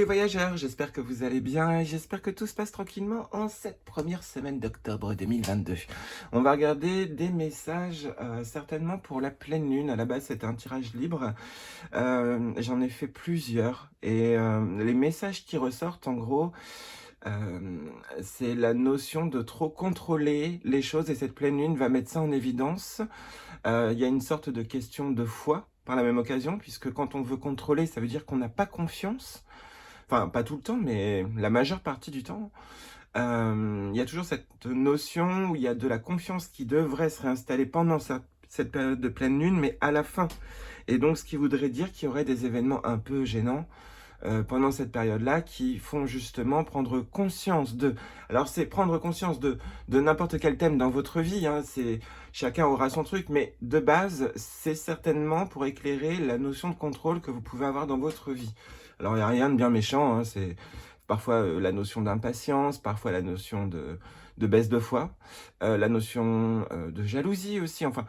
voyageurs, j'espère que vous allez bien et j'espère que tout se passe tranquillement en cette première semaine d'octobre 2022. On va regarder des messages certainement pour la pleine lune. À la base, c'était un tirage libre. J'en ai fait plusieurs et les messages qui ressortent en gros, c'est la notion de trop contrôler les choses et cette pleine lune va mettre ça en évidence. Il y a une sorte de question de foi par la même occasion, puisque quand on veut contrôler, ça veut dire qu'on n'a pas confiance. Enfin, pas tout le temps, mais la majeure partie du temps. Il y a toujours cette notion où il y a de la confiance qui devrait se réinstaller pendant cette période de pleine lune, mais à la fin. Et donc, ce qui voudrait dire qu'il y aurait des événements un peu gênants pendant cette période-là qui font justement prendre conscience de... Alors, c'est prendre conscience de n'importe quel thème dans votre vie, hein, chacun aura son truc, mais de base, c'est certainement pour éclairer la notion de contrôle que vous pouvez avoir dans votre vie. Alors, il n'y a rien de bien méchant, hein, c'est parfois la notion d'impatience, parfois la notion de baisse de foi, la notion de jalousie aussi, enfin,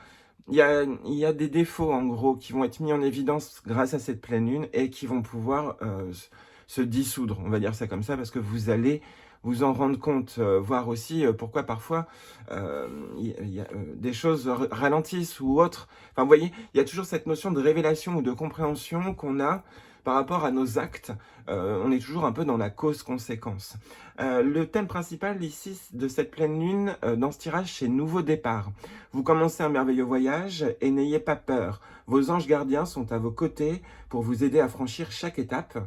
il y a des défauts, en gros, qui vont être mis en évidence grâce à cette pleine lune et qui vont pouvoir se dissoudre, on va dire ça comme ça, parce que vous allez vous en rendre compte, voir aussi pourquoi parfois des choses ralentissent ou autres. Enfin, vous voyez, il y a toujours cette notion de révélation ou de compréhension qu'on a par rapport à nos actes. On est toujours un peu dans la cause-conséquence. Le thème principal ici de cette pleine lune dans ce tirage, c'est nouveau départ. Vous commencez un merveilleux voyage et n'ayez pas peur. Vos anges gardiens sont à vos côtés pour vous aider à franchir chaque étape.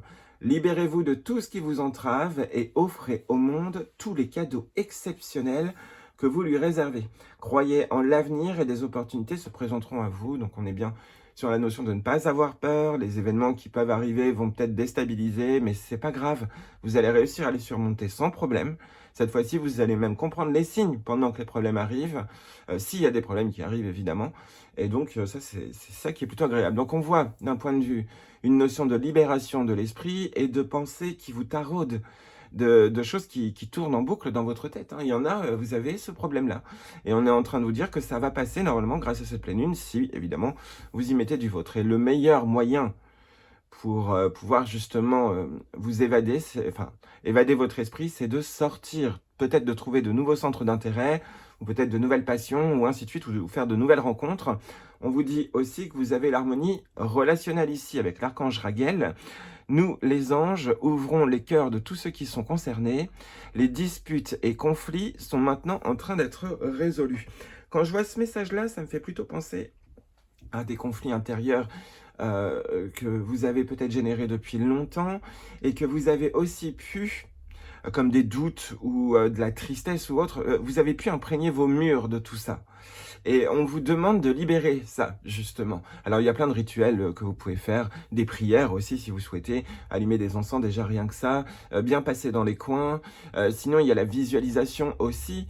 Libérez-vous de tout ce qui vous entrave et offrez au monde tous les cadeaux exceptionnels que vous lui réservez. Croyez en l'avenir et des opportunités se présenteront à vous. Donc on est bien sur la notion de ne pas avoir peur. Les événements qui peuvent arriver vont peut-être déstabiliser, mais c'est pas grave. Vous allez réussir à les surmonter sans problème. Cette fois-ci, vous allez même comprendre les signes pendant que les problèmes arrivent, s'il y a des problèmes qui arrivent évidemment. Et donc ça, c'est ça qui est plutôt agréable. Donc on voit d'un point de vue une notion de libération de l'esprit et de pensée qui vous taraude, de choses qui tournent en boucle dans votre tête, hein. Il y en a, vous avez ce problème-là. Et on est en train de vous dire que ça va passer normalement grâce à cette pleine lune, si évidemment vous y mettez du vôtre. Et le meilleur moyen pour pouvoir justement vous évader, enfin, évader votre esprit, c'est de sortir, peut-être de trouver de nouveaux centres d'intérêt, ou peut-être de nouvelles passions, ou ainsi de suite, ou faire de nouvelles rencontres. On vous dit aussi que vous avez l'harmonie relationnelle ici avec l'archange Raguel. Nous, les anges, ouvrons les cœurs de tous ceux qui sont concernés. Les disputes et conflits sont maintenant en train d'être résolus. Quand je vois ce message-là, ça me fait plutôt penser à des conflits intérieurs que vous avez peut-être générés depuis longtemps et que vous avez aussi pu, comme des doutes ou de la tristesse ou autre, vous avez pu imprégner vos murs de tout ça. Et on vous demande de libérer ça, justement. Alors, il y a plein de rituels que vous pouvez faire, des prières aussi, si vous souhaitez, allumer des encens, déjà rien que ça, bien passer dans les coins. Sinon, il y a la visualisation aussi,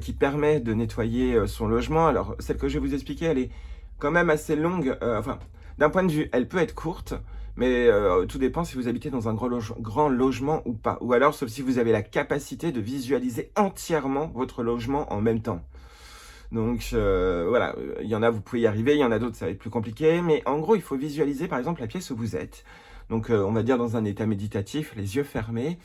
qui permet de nettoyer son logement. Alors, celle que je vais vous expliquer, elle est quand même assez longue. Enfin, d'un point de vue, elle peut être courte, mais tout dépend si vous habitez dans un grand logement ou pas. Ou alors, sauf si vous avez la capacité de visualiser entièrement votre logement en même temps. Donc voilà, il y en a, vous pouvez y arriver, il y en a d'autres, ça va être plus compliqué. Mais en gros, il faut visualiser par exemple la pièce où vous êtes. Donc on va dire dans un état méditatif, les yeux fermés.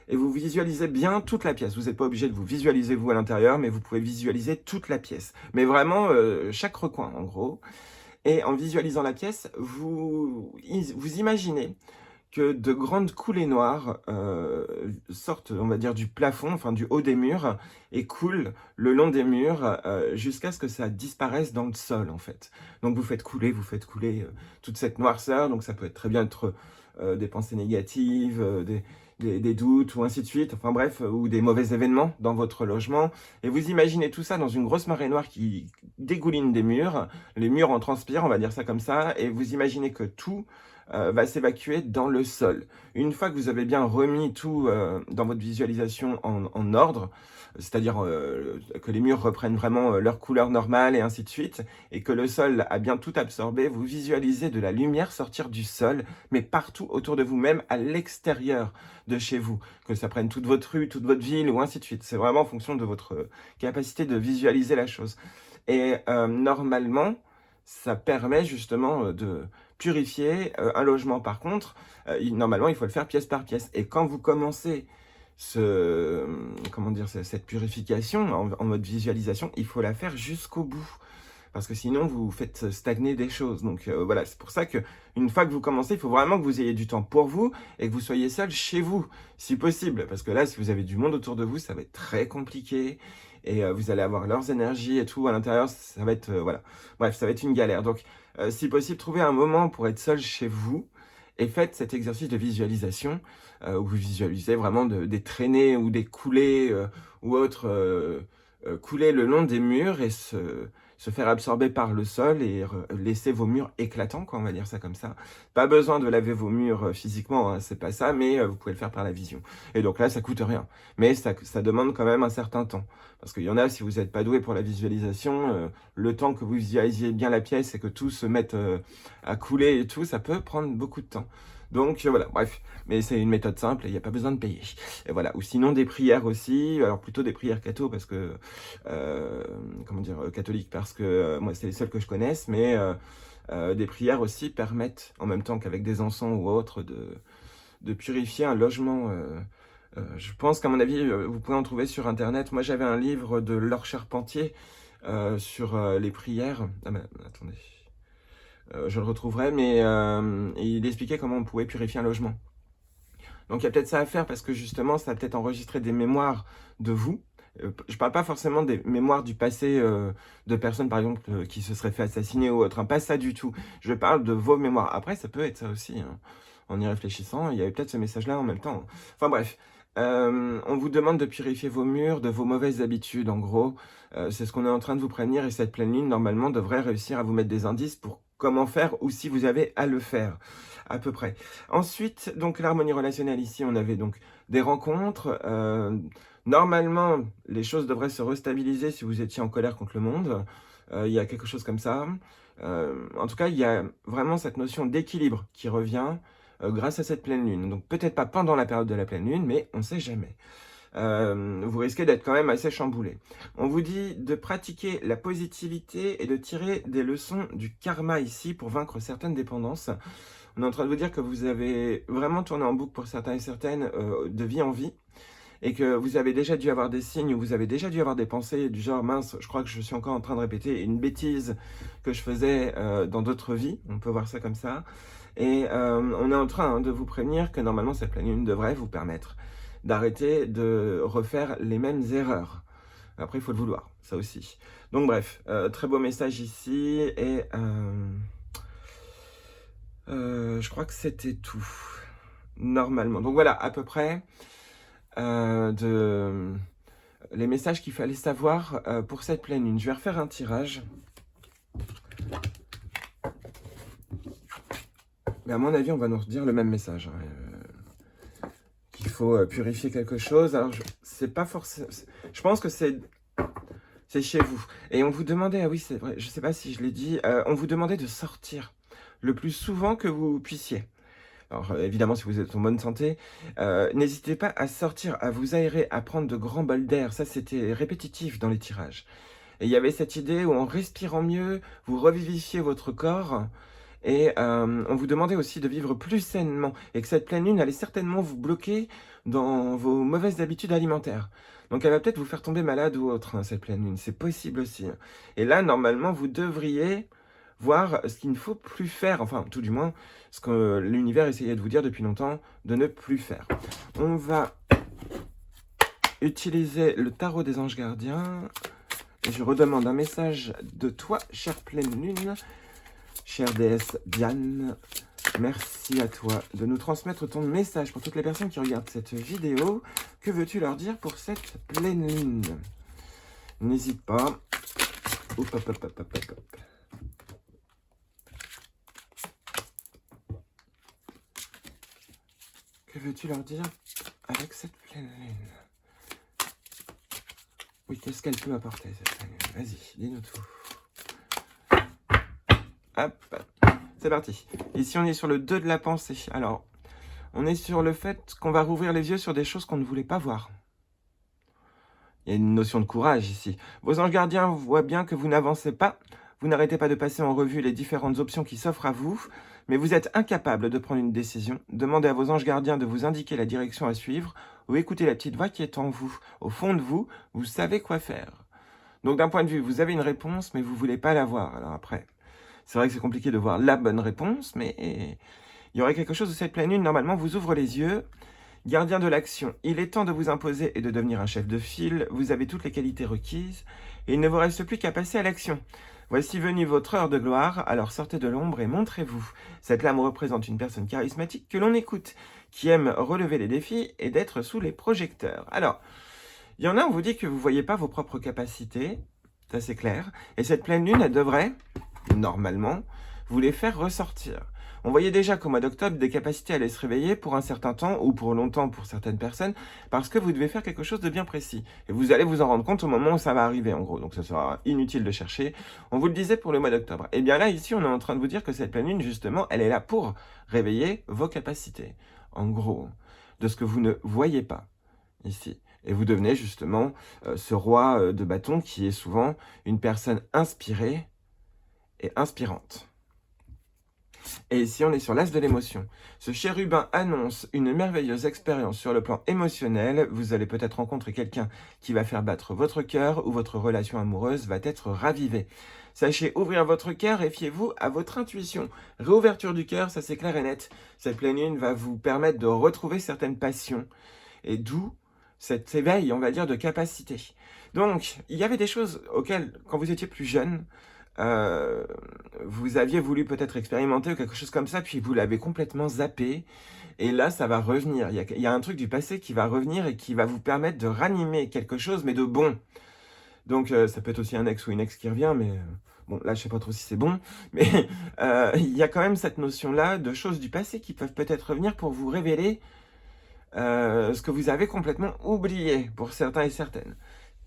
Et vous visualisez bien toute la pièce. Vous n'êtes pas obligé de vous visualiser vous à l'intérieur, mais vous pouvez visualiser toute la pièce. Mais vraiment, chaque recoin en gros. Et en visualisant la pièce, vous imaginez que de grandes coulées noires sortent, on va dire, du plafond, enfin du haut des murs, et coulent le long des murs jusqu'à ce que ça disparaisse dans le sol, en fait. Donc vous faites couler toute cette noirceur, donc ça peut être très bien être des pensées négatives, des doutes, ou ainsi de suite, enfin bref, ou des mauvais événements dans votre logement, et vous imaginez tout ça dans une grosse marée noire qui dégouline des murs, les murs en transpirent, on va dire ça comme ça, et vous imaginez que tout va s'évacuer dans le sol. Une fois que vous avez bien remis tout dans votre visualisation en ordre, c'est-à-dire que les murs reprennent vraiment leur couleur normale et ainsi de suite, et que le sol a bien tout absorbé, vous visualisez de la lumière sortir du sol, mais partout autour de vous-même, à l'extérieur de chez vous, que ça prenne toute votre rue, toute votre ville, ou ainsi de suite. C'est vraiment en fonction de votre capacité de visualiser la chose. Et normalement, ça permet justement de purifier un logement. Par contre, normalement, il faut le faire pièce par pièce. Et quand vous commencez comment dire, cette purification en mode visualisation, il faut la faire jusqu'au bout. Parce que sinon, vous faites stagner des choses. Donc voilà, c'est pour ça que une fois que vous commencez, il faut vraiment que vous ayez du temps pour vous et que vous soyez seul chez vous, si possible. Parce que là, si vous avez du monde autour de vous, ça va être très compliqué. Et vous allez avoir leurs énergies et tout à l'intérieur, ça va être, voilà. Bref, ça va être une galère. Donc, si possible, trouvez un moment pour être seul chez vous et faites cet exercice de visualisation où vous visualisez vraiment des traînées ou des coulées ou autres coulées le long des murs et se faire absorber par le sol et laisser vos murs éclatants, quoi, on va dire ça comme ça. Pas besoin de laver vos murs physiquement, hein, c'est pas ça, mais vous pouvez le faire par la vision. Et donc là, ça coûte rien. Mais ça demande quand même un certain temps. Parce qu'il y en a, si vous n'êtes pas doué pour la visualisation, le temps que vous visualisiez bien la pièce et que tout se mette à couler et tout, ça peut prendre beaucoup de temps. Donc voilà, bref, mais c'est une méthode simple et il n'y a pas besoin de payer. Et voilà, ou sinon des prières aussi, alors plutôt des prières catho parce que, comment dire, catholiques parce que moi c'est les seules que je connaisse, mais des prières aussi permettent, en même temps qu'avec des encens ou autres, de purifier un logement. Je pense qu'à mon avis, vous pouvez en trouver sur internet. Moi j'avais un livre de Laure Charpentier sur les prières. Ah ben, attendez. Je le retrouverai, mais il expliquait comment on pouvait purifier un logement. Donc il y a peut-être ça à faire parce que justement, ça va peut-être enregistrer des mémoires de vous. Je ne parle pas forcément des mémoires du passé de personnes, par exemple, qui se seraient fait assassiner ou autre. Hein, pas ça du tout. Je parle de vos mémoires. Après, ça peut être ça aussi. Hein, en y réfléchissant, il y avait peut-être ce message-là en même temps. Enfin bref. On vous demande de purifier vos murs de vos mauvaises habitudes, en gros. C'est ce qu'on est en train de vous prévenir et cette pleine lune, normalement, devrait réussir à vous mettre des indices pour comment faire ou si vous avez à le faire, à peu près. Ensuite, donc l'harmonie relationnelle ici, on avait donc des rencontres. Normalement, les choses devraient se restabiliser si vous étiez en colère contre le monde. Il y a quelque chose comme ça. En tout cas, il y a vraiment cette notion d'équilibre qui revient grâce à cette pleine lune. Donc peut-être pas pendant la période de la pleine lune, mais on ne sait jamais. Vous risquez d'être quand même assez chamboulé. On vous dit de pratiquer la positivité et de tirer des leçons du karma ici pour vaincre certaines dépendances. On est en train de vous dire que vous avez vraiment tourné en boucle pour certains et certaines de vie en vie et que vous avez déjà dû avoir des signes ou vous avez déjà dû avoir des pensées du genre mince, je crois que je suis encore en train de répéter une bêtise que je faisais dans d'autres vies, on peut voir ça comme ça. Et on est en train de vous prévenir que normalement cette pleine lune devrait vous permettre d'arrêter de refaire les mêmes erreurs. Après, il faut le vouloir, ça aussi. Donc bref, très beau message ici, et je crois que c'était tout, normalement. Donc voilà, à peu près, les messages qu'il fallait savoir pour cette pleine lune. Je vais refaire un tirage. Mais à mon avis, on va nous redire le même message. Hein, qu'il faut purifier quelque chose. Alors, c'est pas forcément... Je pense que c'est chez vous. Et on vous demandait, ah oui, c'est vrai, je sais pas si je l'ai dit, on vous demandait de sortir le plus souvent que vous puissiez. Alors, évidemment, si vous êtes en bonne santé, n'hésitez pas à sortir, à vous aérer, à prendre de grands bols d'air. Ça, c'était répétitif dans les tirages. Et il y avait cette idée où en respirant mieux, vous revivifiez votre corps. Et on vous demandait aussi de vivre plus sainement. Et que cette pleine lune allait certainement vous bloquer dans vos mauvaises habitudes alimentaires. Donc elle va peut-être vous faire tomber malade ou autre, hein, cette pleine lune. C'est possible aussi. Hein. Et là, normalement, vous devriez voir ce qu'il ne faut plus faire. Enfin, tout du moins, ce que l'univers essayait de vous dire depuis longtemps, de ne plus faire. On va utiliser le tarot des anges gardiens. Et je redemande un message de toi, chère pleine lune. Chère déesse Diane, merci à toi de nous transmettre ton message pour toutes les personnes qui regardent cette vidéo. Que veux-tu leur dire pour cette pleine lune? N'hésite pas. Hop, hop, hop, hop, hop, hop. Que veux-tu leur dire avec cette pleine lune? Oui, qu'est-ce qu'elle peut apporter, cette pleine lune? Vas-y, dis-nous tout. Hop, c'est parti. Ici, on est sur le 2 de la pensée. Alors, on est sur le fait qu'on va rouvrir les yeux sur des choses qu'on ne voulait pas voir. Il y a une notion de courage ici. Vos anges gardiens voient bien que vous n'avancez pas. Vous n'arrêtez pas de passer en revue les différentes options qui s'offrent à vous. mais vous êtes incapable de prendre une décision. Demandez à vos anges gardiens de vous indiquer la direction à suivre ou écoutez la petite voix qui est en vous. Au fond de vous, vous savez quoi faire. Donc d'un point de vue, vous avez une réponse, mais vous ne voulez pas la voir. Alors après, c'est vrai que c'est compliqué de voir la bonne réponse, mais il y aurait quelque chose de cette pleine lune, normalement, vous ouvre les yeux. Gardien de l'action, il est temps de vous imposer et de devenir un chef de file. Vous avez toutes les qualités requises et il ne vous reste plus qu'à passer à l'action. Voici venue votre heure de gloire, alors sortez de l'ombre et montrez-vous. Cette lame représente une personne charismatique que l'on écoute, qui aime relever les défis et d'être sous les projecteurs. Alors, il y en a, on vous dit que vous ne voyez pas vos propres capacités, ça c'est clair, et cette pleine lune, elle devrait, normalement, vous les faire ressortir. On voyait déjà qu'au mois d'octobre, des capacités allaient se réveiller pour un certain temps, ou pour longtemps pour certaines personnes, parce que vous devez faire quelque chose de bien précis. Et vous allez vous en rendre compte au moment où ça va arriver, en gros. Donc ça sera inutile de chercher. On vous le disait pour le mois d'octobre. Et bien là, ici, on est en train de vous dire que cette pleine lune, justement, elle est là pour réveiller vos capacités. En gros, de ce que vous ne voyez pas, ici. Et vous devenez justement ce roi de bâton qui est souvent une personne inspirée et inspirante. Et ici, on est sur l'as de l'émotion. Ce chérubin annonce une merveilleuse expérience sur le plan émotionnel. Vous allez peut-être rencontrer quelqu'un qui va faire battre votre cœur ou votre relation amoureuse va être ravivée. Sachez ouvrir votre cœur et fiez-vous à votre intuition. Réouverture du cœur, ça c'est clair et net. Cette pleine lune va vous permettre de retrouver certaines passions. Et d'où cet éveil, on va dire, de capacité. Donc, il y avait des choses auxquelles, quand vous étiez plus jeune, vous aviez voulu peut-être expérimenter ou quelque chose comme ça, puis vous l'avez complètement zappé. Et là, ça va revenir. Il y a un truc du passé qui va revenir et qui va vous permettre de ranimer quelque chose, mais de bon. Donc, ça peut être aussi un ex ou une ex qui revient, mais bon, là, je sais pas trop si c'est bon. Mais il y a quand même cette notion-là de choses du passé qui peuvent peut-être revenir pour vous révéler ce que vous avez complètement oublié pour certains et certaines.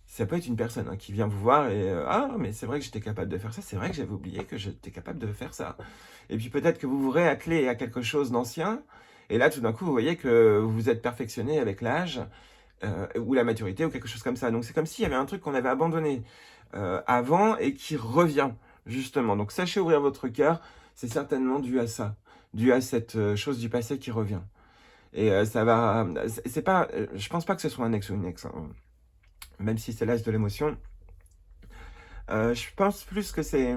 Ça peut être une personne qui vient vous voir et ah, mais c'est vrai que j'étais capable de faire ça, c'est vrai que j'avais oublié que j'étais capable de faire ça. Et puis peut-être que vous vous réattelez à quelque chose d'ancien, et là tout d'un coup vous voyez que vous vous êtes perfectionné avec l'âge, ou la maturité, ou quelque chose comme ça. Donc c'est comme s'il y avait un truc qu'on avait abandonné avant et qui revient, justement. Donc sachez ouvrir votre cœur, c'est certainement dû à ça, dû à cette chose du passé qui revient. Et ça va, c'est pas, je pense pas que ce soit un ex ou une ex, hein. Même si c'est l'âge de l'émotion. Je pense plus que c'est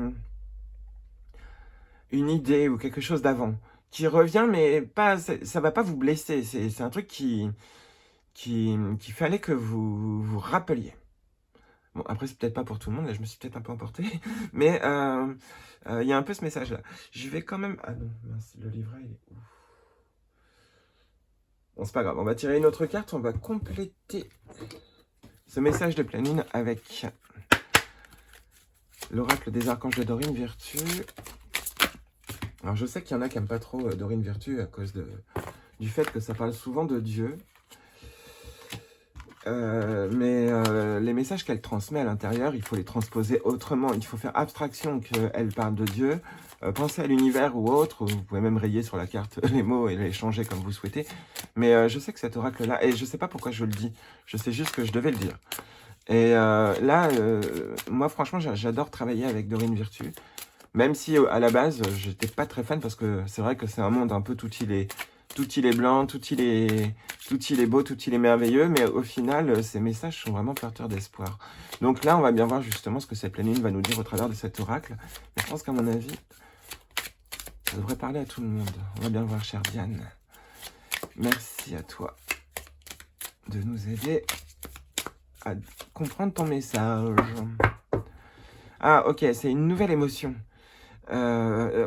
une idée ou quelque chose d'avant qui revient, mais pas, ça va pas vous blesser. C'est un truc qu'il fallait que vous vous rappeliez. Bon, après, c'est peut-être pas pour tout le monde, là, je me suis peut-être un peu emporté, mais il y a un peu ce message-là. Je vais quand même... Ah non, mince, le livret, il est où? Bon, c'est pas grave, on va tirer une autre carte, on va compléter ce message de pleine lune avec l'oracle des archanges de Dorine Virtue. Alors je sais qu'il y en a qui n'aiment pas trop Dorine Virtue à cause du fait que ça parle souvent de Dieu. Mais les messages qu'elle transmet à l'intérieur, il faut les transposer autrement. Il faut faire abstraction qu'elle parle de Dieu. Pensez à l'univers ou autre. Vous pouvez même rayer sur la carte les mots et les changer comme vous souhaitez. Mais je sais que cet oracle-là, et je ne sais pas pourquoi je le dis, je sais juste que je devais le dire. Et là, moi franchement, j'adore travailler avec Dorine Virtue. Même si à la base, j'étais pas très fan parce que c'est vrai que c'est un monde un peu tout il est blanc, tout il est beau, tout il est merveilleux, mais au final, ces messages sont vraiment porteurs d'espoir. Donc là, on va bien voir justement ce que cette pleine lune va nous dire au travers de cet oracle. Mais je pense qu'à mon avis, ça devrait parler à tout le monde. On va bien voir, chère Diane. Merci à toi de nous aider à comprendre ton message. Ah, ok, c'est une nouvelle émotion.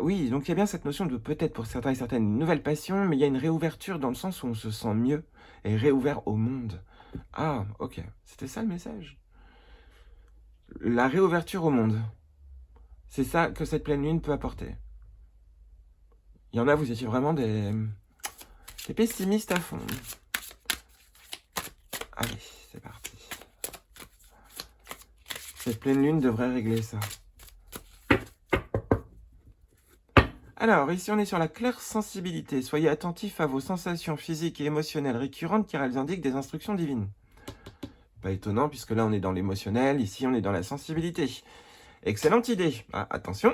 Oui, donc il y a bien cette notion de peut-être pour certains et certaines une nouvelle passion, mais il y a une réouverture dans le sens où on se sent mieux et réouvert au monde. Ah, ok, c'était ça le message. La réouverture au monde. C'est ça que cette pleine lune peut apporter. Il y en a, vous étiez vraiment des pessimistes à fond. Allez, c'est parti. Cette pleine lune devrait régler ça. Alors, ici, on est sur la claire sensibilité. Soyez attentifs à vos sensations physiques et émotionnelles récurrentes car elles indiquent des instructions divines. Pas étonnant, puisque là, on est dans l'émotionnel. Ici, on est dans la sensibilité. Excellente idée. Ah, attention.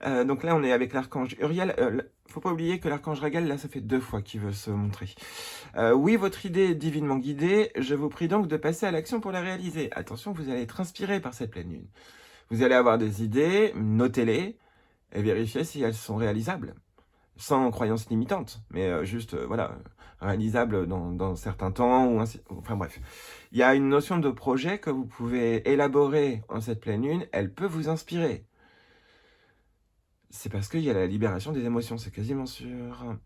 Donc là, on est avec l'archange Uriel. faut pas oublier que l'archange Raguel, là, ça fait 2 fois qu'il veut se montrer. Oui, votre idée est divinement guidée. Je vous prie donc de passer à l'action pour la réaliser. Attention, vous allez être inspiré par cette pleine lune. Vous allez avoir des idées, notez-les et vérifiez si elles sont réalisables. Sans croyance limitante, mais juste, voilà, réalisables dans certains temps, ou ainsi, enfin bref. Il y a une notion de projet que vous pouvez élaborer en cette pleine lune, elle peut vous inspirer. C'est parce qu'il y a la libération des émotions, c'est quasiment sûr.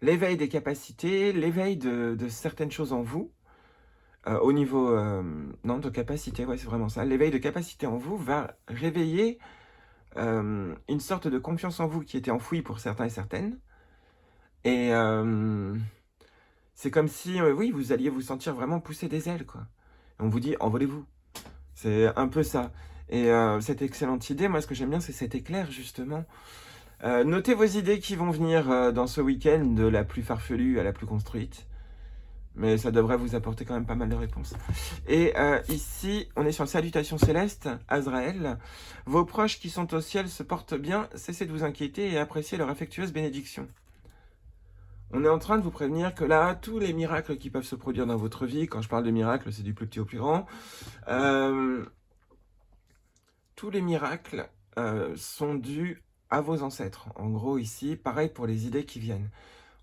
L'éveil des capacités, l'éveil de certaines choses en vous, au niveau, non, de capacité, ouais, c'est vraiment ça. L'éveil de capacité en vous va réveiller une sorte de confiance en vous qui était enfouie pour certains et certaines. Et c'est comme si, oui, vous alliez vous sentir vraiment pousser des ailes, quoi. Et on vous dit, envolez-vous. C'est un peu ça. Et cette excellente idée, moi, ce que j'aime bien, c'est cet éclair, justement. Notez vos idées qui vont venir dans ce week-end, de la plus farfelue à la plus construite. Mais ça devrait vous apporter quand même pas mal de réponses. Et ici, on est sur Salutation Céleste, Azraël. Vos proches qui sont au ciel se portent bien, cessez de vous inquiéter et appréciez leur affectueuse bénédiction. On est en train de vous prévenir que là, tous les miracles qui peuvent se produire dans votre vie, quand je parle de miracles, c'est du plus petit au plus grand, tous les miracles sont dus à vos ancêtres. En gros, ici, pareil pour les idées qui viennent.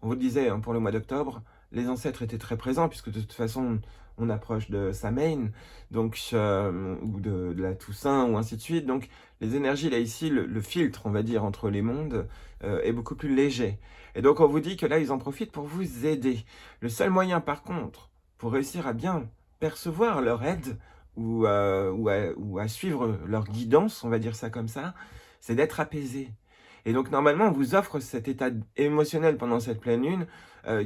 On vous le disait, hein, pour le mois d'octobre, les ancêtres étaient très présents, puisque de toute façon, on approche de Samhain, donc, ou de la Toussaint, ou ainsi de suite. Donc, les énergies, là, ici, le filtre, on va dire, entre les mondes, est beaucoup plus léger. Et donc, on vous dit que là, ils en profitent pour vous aider. Le seul moyen, par contre, pour réussir à bien percevoir leur aide, ou à suivre leur guidance, on va dire ça comme ça, c'est d'être apaisé. Et donc, normalement, on vous offre cet état émotionnel pendant cette pleine lune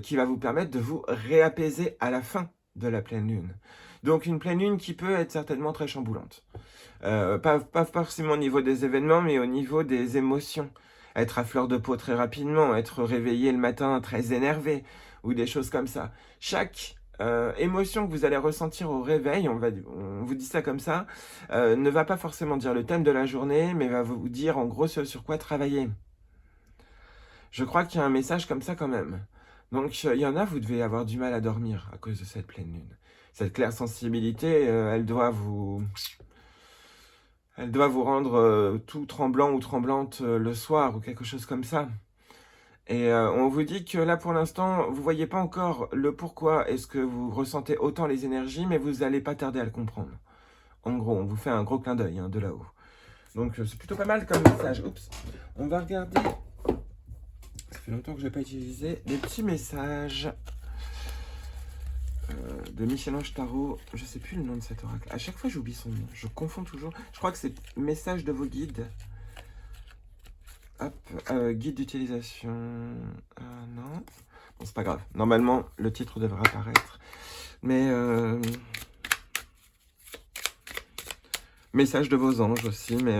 qui va vous permettre de vous réapaiser à la fin de la pleine lune. Donc, une pleine lune qui peut être certainement très chamboulante. Pas forcément au niveau des événements, mais au niveau des émotions. Être à fleur de peau très rapidement, être réveillé le matin très énervé, ou des choses comme ça. Chaque émotion que vous allez ressentir au réveil, on vous dit ça comme ça, ne va pas forcément dire le thème de la journée, mais va vous dire en gros ce sur quoi travailler. Je crois qu'il y a un message comme ça quand même. Donc il y en a, vous devez avoir du mal à dormir à cause de cette pleine lune. Cette claire sensibilité, elle doit vous rendre tout tremblant ou tremblante le soir ou quelque chose comme ça. Et on vous dit que là, pour l'instant, vous voyez pas encore le pourquoi est-ce que vous ressentez autant les énergies, mais vous n'allez pas tarder à le comprendre. En gros, on vous fait un gros clin d'œil de là-haut. Donc, c'est plutôt pas mal comme message. Oups. On va regarder. Ça fait longtemps que je n'ai pas utilisé des petits messages de Michel-Ange Tarot. Je sais plus le nom de cet oracle. À chaque fois, j'oublie son nom. Je confonds toujours. Je crois que c'est message de vos guides. Hop, guide d'utilisation. Non. Bon, c'est pas grave. Normalement, le titre devrait apparaître. Mais message de vos anges aussi. Mais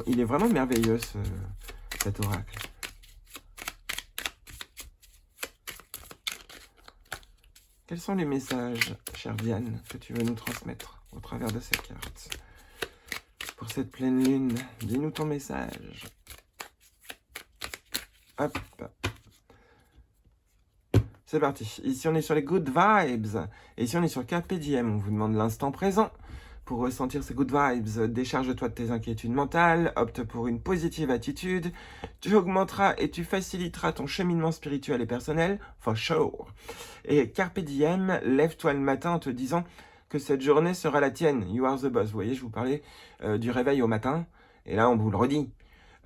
il est vraiment merveilleux cet oracle. Quels sont les messages, chère Diane, que tu veux nous transmettre au travers de ces cartes? Pour cette pleine lune, dis-nous ton message. Hop. C'est parti. Ici, on est sur les good vibes. Et ici, on est sur Carpe Diem. On vous demande l'instant présent. Pour ressentir ces good vibes, décharge-toi de tes inquiétudes mentales, opte pour une positive attitude, tu augmenteras et tu faciliteras ton cheminement spirituel et personnel, for sure. Et Carpe Diem, lève-toi le matin en te disant que cette journée sera la tienne, you are the boss. Vous voyez, je vous parlais du réveil au matin, et là on vous le redit.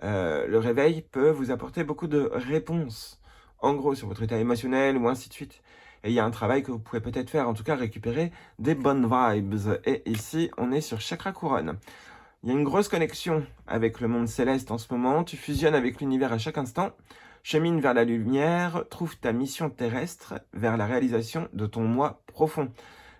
Le réveil peut vous apporter beaucoup de réponses, en gros sur votre état émotionnel ou ainsi de suite. Et il y a un travail que vous pouvez peut-être faire, en tout cas récupérer des bonnes vibes. Et ici, on est sur Chakra Couronne. Il y a une grosse connexion avec le monde céleste en ce moment. Tu fusionnes avec l'univers à chaque instant. Chemine vers la lumière, trouve ta mission terrestre vers la réalisation de ton moi profond.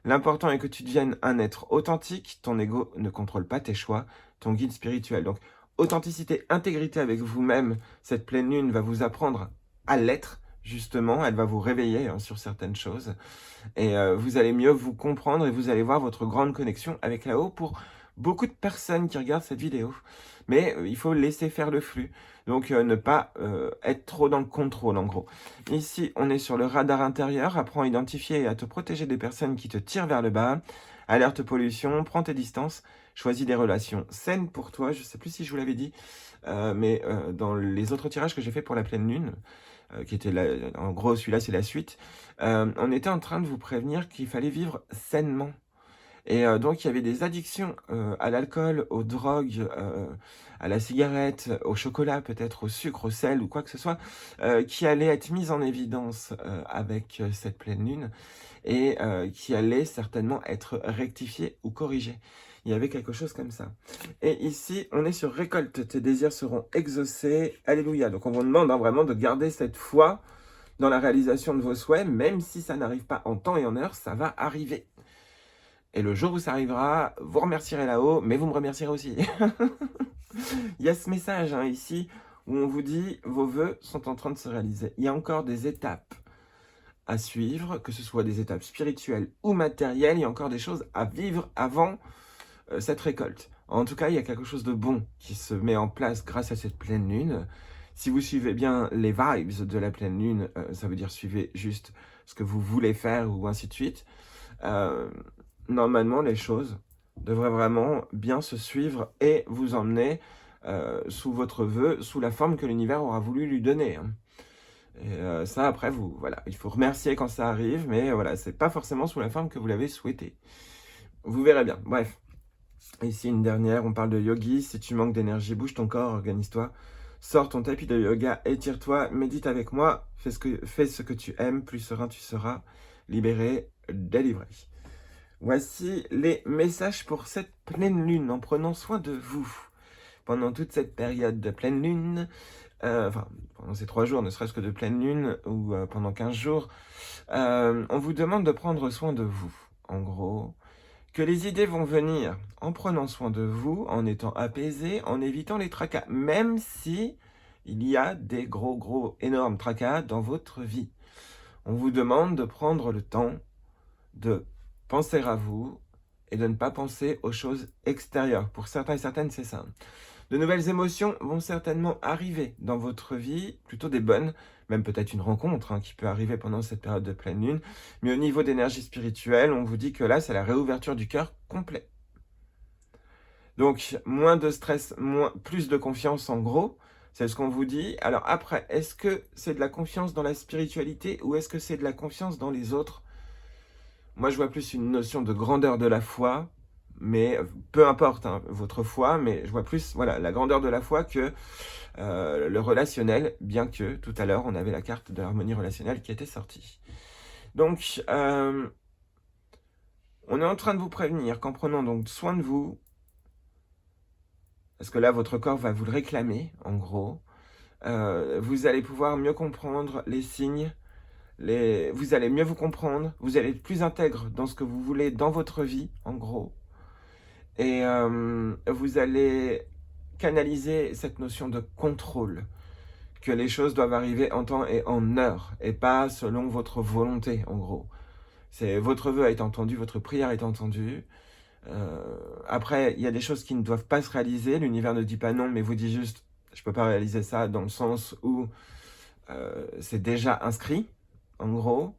L'important est que tu deviennes un être authentique. Ton ego ne contrôle pas tes choix, ton guide spirituel. Donc, authenticité, intégrité avec vous-même. Cette pleine lune va vous apprendre à l'être. Justement, elle va vous réveiller sur certaines choses et vous allez mieux vous comprendre et vous allez voir votre grande connexion avec là-haut pour beaucoup de personnes qui regardent cette vidéo. Mais il faut laisser faire le flux. Donc ne pas être trop dans le contrôle en gros. Ici, on est sur le radar intérieur. Apprends à identifier et à te protéger des personnes qui te tirent vers le bas. Alerte pollution, prends tes distances. Choisis des relations saines pour toi. Je ne sais plus si je vous l'avais dit, mais dans les autres tirages que j'ai fait pour la pleine lune, qui était là, en gros celui-là c'est la suite, on était en train de vous prévenir qu'il fallait vivre sainement. Et donc il y avait des addictions à l'alcool, aux drogues, à la cigarette, au chocolat peut-être, au sucre, au sel ou quoi que ce soit, qui allaient être mises en évidence avec cette pleine lune et qui allaient certainement être rectifiées ou corrigées. Il y avait quelque chose comme ça. Et ici, on est sur récolte. Tes désirs seront exaucés. Alléluia. Donc on vous demande vraiment de garder cette foi dans la réalisation de vos souhaits, même si ça n'arrive pas en temps et en heure, ça va arriver. Et le jour où ça arrivera, vous remercierez là-haut, mais vous me remercierez aussi. Il y a ce message ici où on vous dit vos vœux sont en train de se réaliser. Il y a encore des étapes à suivre, que ce soit des étapes spirituelles ou matérielles. Il y a encore des choses à vivre avant cette récolte. En tout cas, il y a quelque chose de bon qui se met en place grâce à cette pleine lune. Si vous suivez bien les vibes de la pleine lune, ça veut dire suivez juste ce que vous voulez faire ou ainsi de suite. Normalement, les choses devraient vraiment bien se suivre et vous emmener sous votre vœu, sous la forme que l'univers aura voulu lui donner. Et ça, après, voilà, il faut remercier quand ça arrive, mais voilà, c'est pas forcément sous la forme que vous l'avez souhaité. Vous verrez bien. Bref. Ici, une dernière, on parle de yogi. Si tu manques d'énergie, bouge ton corps, organise-toi. Sors ton tapis de yoga, étire-toi, médite avec moi. Fais ce que tu aimes, plus serein tu seras. Libéré, délivré. Voici les messages pour cette pleine lune, en prenant soin de vous. Pendant toute cette période de pleine lune, pendant ces 3 jours, ne serait-ce que de pleine lune, ou pendant 15 jours, on vous demande de prendre soin de vous, en gros. Que les idées vont venir en prenant soin de vous, en étant apaisé, en évitant les tracas, même si il y a des gros, énormes tracas dans votre vie. On vous demande de prendre le temps de penser à vous et de ne pas penser aux choses extérieures. Pour certains et certaines, c'est ça. De nouvelles émotions vont certainement arriver dans votre vie, plutôt des bonnes, même peut-être une rencontre qui peut arriver pendant cette période de pleine lune. Mais au niveau d'énergie spirituelle, on vous dit que là, c'est la réouverture du cœur complet. Donc, moins de stress, plus de confiance en gros, c'est ce qu'on vous dit. Alors après, est-ce que c'est de la confiance dans la spiritualité ou est-ce que c'est de la confiance dans les autres? Moi, je vois plus une notion de grandeur de la foi, mais peu importe votre foi, mais je vois plus voilà, la grandeur de la foi que le relationnel, bien que tout à l'heure, on avait la carte de l'harmonie relationnelle qui était sortie. Donc, on est en train de vous prévenir qu'en prenant donc soin de vous, parce que là, votre corps va vous le réclamer, en gros, vous allez pouvoir mieux comprendre les signes, vous allez mieux vous comprendre, vous allez être plus intègre dans ce que vous voulez dans votre vie, en gros. Et vous allez canaliser cette notion de contrôle, que les choses doivent arriver en temps et en heure, et pas selon votre volonté, en gros. C'est votre vœu a été entendu, votre prière est entendue. Après, il y a des choses qui ne doivent pas se réaliser, l'univers ne dit pas non, mais vous dit juste, je ne peux pas réaliser ça, dans le sens où c'est déjà inscrit, en gros,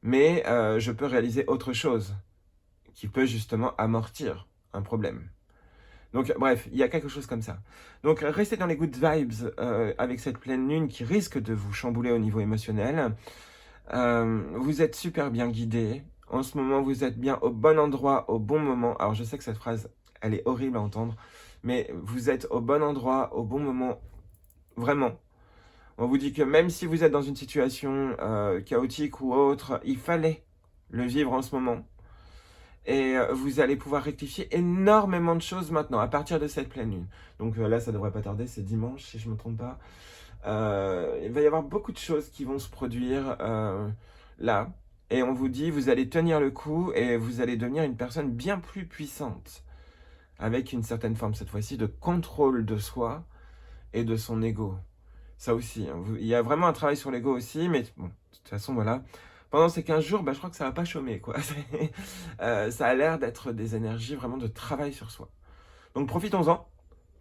mais je peux réaliser autre chose qui peut justement amortir un problème. Donc bref, il y a quelque chose comme ça. Donc restez dans les good vibes avec cette pleine lune qui risque de vous chambouler au niveau émotionnel. Vous êtes super bien guidé. En ce moment, vous êtes bien au bon endroit, au bon moment. Alors je sais que cette phrase, elle est horrible à entendre, mais vous êtes au bon endroit, au bon moment, vraiment. On vous dit que même si vous êtes dans une situation chaotique ou autre, il fallait le vivre en ce moment. Et vous allez pouvoir rectifier énormément de choses maintenant, à partir de cette pleine lune. Donc là, ça devrait pas tarder, c'est dimanche, si je ne me trompe pas. Il va y avoir beaucoup de choses qui vont se produire là. Et on vous dit, vous allez tenir le coup et vous allez devenir une personne bien plus puissante. Avec une certaine forme, cette fois-ci, de contrôle de soi et de son ego. Ça aussi, il y a vraiment un travail sur l'ego aussi, mais bon, de toute façon, voilà. Pendant ces 15 jours, je crois que ça va pas chômer, quoi. Ça a l'air d'être des énergies vraiment de travail sur soi. Donc profitons-en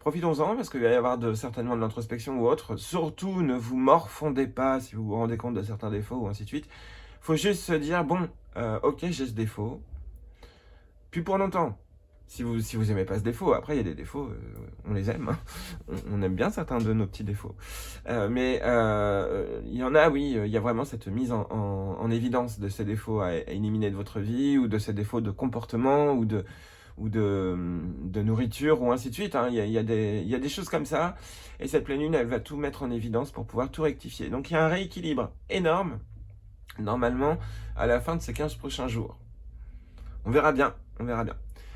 parce qu'il va y avoir certainement de l'introspection ou autre. Surtout, ne vous morfondez pas si vous vous rendez compte de certains défauts ou ainsi de suite. Il faut juste se dire, bon, ok, j'ai ce défaut, puis pour longtemps. Si vous aimez pas ce défaut, après il y a des défauts, on les aime, hein. On aime bien certains de nos petits défauts. Mais il y en a, oui, il y a vraiment cette mise en évidence de ces défauts à éliminer de votre vie, ou de ces défauts de comportement, ou de nourriture, ou ainsi de suite, hein. Il y a des choses comme ça, et cette pleine lune, elle va tout mettre en évidence pour pouvoir tout rectifier. Donc il y a un rééquilibre énorme, normalement, à la fin de ces 15 prochains jours. On verra bien, on verra bien.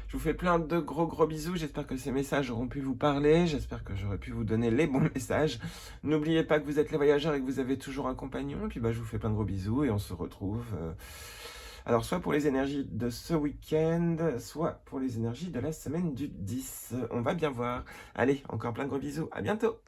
Je vous fais plein de gros bisous, j'espère que ces messages auront pu vous parler, j'espère que j'aurai pu vous donner les bons messages. N'oubliez pas que vous êtes les voyageurs et que vous avez toujours un compagnon, et puis je vous fais plein de gros bisous et on se retrouve, alors soit pour les énergies de ce week-end, soit pour les énergies de la semaine du 10. On va bien voir. Allez, encore plein de gros bisous, à bientôt.